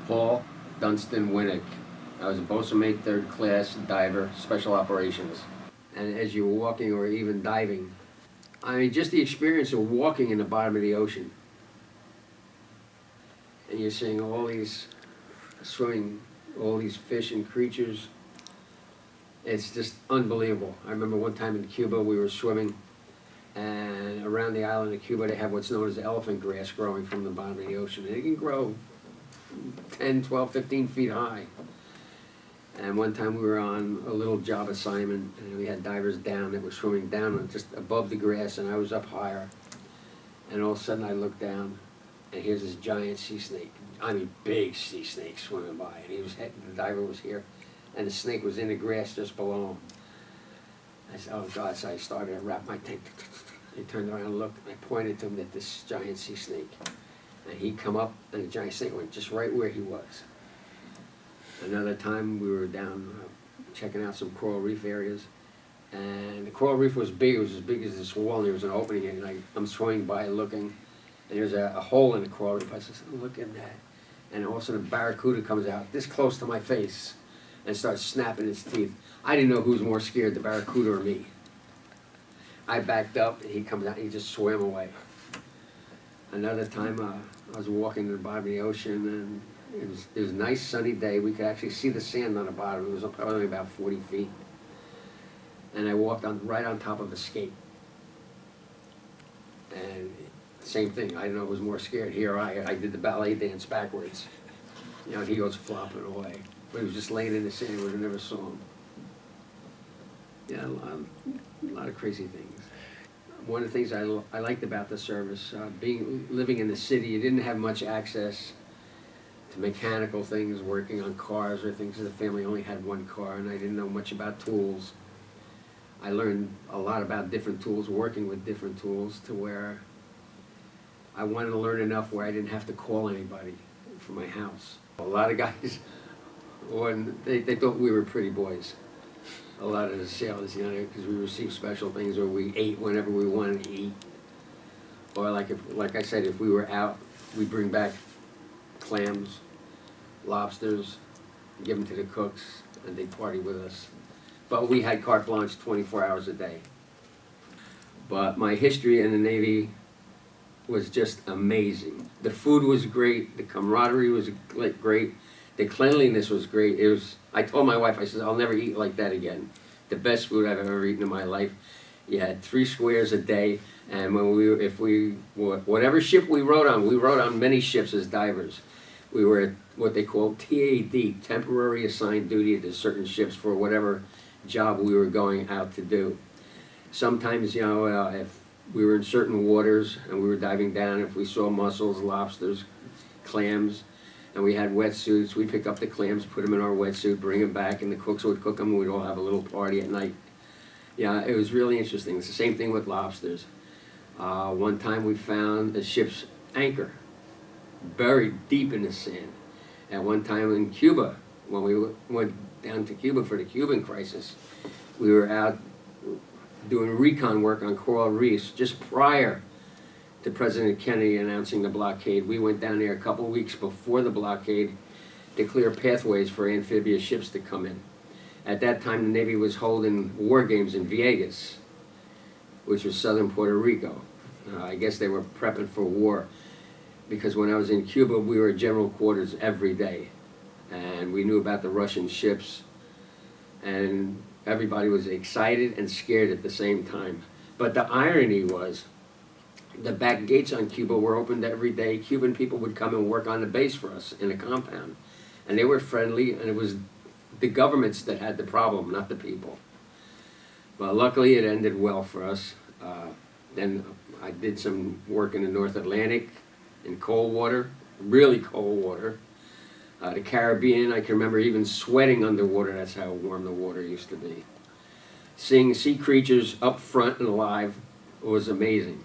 Paul Dunstan Wnek. I was a bosun mate, third class diver, special operations. And as you were walking or even diving, I mean, just the experience of walking in the bottom of the ocean, and you're seeing all these swimming, all these fish and creatures. It's just unbelievable. I remember one time in Cuba we were swimming, and around the island of Cuba they have what's known as elephant grass growing from the bottom of the ocean. And it can grow 10, 12, 15 feet high. And one time we were on a little job assignment, and we had divers down that were swimming down just above the grass, and I was up higher. And all of a sudden I looked down, and here's this giant sea snake. I mean, big sea snake swimming by. And he was, the diver was here, and the snake was in the grass just below him. I said, oh God, so I started to wrap my tank. I turned around and looked, and I pointed to him at this giant sea snake. And he come up, and the giant snake went just right where he was. Another time we were down checking out some coral reef areas, and the coral reef was big. It was as big as this wall, and there was an opening in it, and I'm swimming by looking, and there's a hole in the coral reef. I said, oh, look at that. And all of a sudden a barracuda comes out this close to my face and starts snapping its teeth. I didn't know who was more scared, the barracuda or me. I backed up, and he comes out, and he just swam away. Another time I was walking to the bottom of the ocean, and it was a nice sunny day. We could actually see the sand on the bottom. It was probably about 40 feet. And I walked right on top of a skate. And same thing, I didn't know who was more scared, he or I. I did the ballet dance backwards. You know, he goes flopping away. But he was just laying in the sand, we never saw him. Yeah, a lot of crazy things. One of the things I liked about the service, living in the city, you didn't have much access to mechanical things, working on cars or things. The family only had one car, and I didn't know much about tools. I learned a lot about different tools, working with different tools, to where I wanted to learn enough where I didn't have to call anybody for my house. A lot of guys, they thought we were pretty boys. A lot of the sailors, you know, because we received special things, or we ate whenever we wanted to eat. Or like I said, if we were out, we'd bring back clams, lobsters, give them to the cooks, and they'd party with us. But we had carte blanche 24 hours a day. But my history in the Navy was just amazing. The food was great, the camaraderie was great, the cleanliness was great. I told my wife, I said, I'll never eat like that again. The best food I've ever eaten in my life. You had 3 squares a day, and whatever ship we rode on many ships as divers. We were at what they call TAD, temporary assigned duty to certain ships for whatever job we were going out to do. Sometimes, you know, if we were in certain waters and we were diving down, if we saw mussels, lobsters, clams, and we had wetsuits, we'd pick up the clams, put them in our wetsuit, bring them back, and the cooks would cook them, and we'd all have a little party at night. Yeah, it was really interesting. It's the same thing with lobsters. One time we found a ship's anchor buried deep in the sand. At one time in Cuba, when we went down to Cuba for the Cuban crisis, we were out doing recon work on coral reefs just prior to President Kennedy announcing the blockade. We went down there a couple of weeks before the blockade to clear pathways for amphibious ships to come in. At that time, the Navy was holding war games in Vieques, which was southern Puerto Rico. I guess they were prepping for war, because when I was in Cuba, we were at general quarters every day, and we knew about the Russian ships, and everybody was excited and scared at the same time. But the irony was, the back gates on Cuba were opened every day. Cuban people would come and work on the base for us in a compound, and they were friendly, and it was the governments that had the problem, not the people. But luckily it ended well for us. Then I did some work in the North Atlantic, in cold water, really cold water. The Caribbean, I can remember even sweating underwater. That's how warm the water used to be. Seeing sea creatures up front and alive was amazing.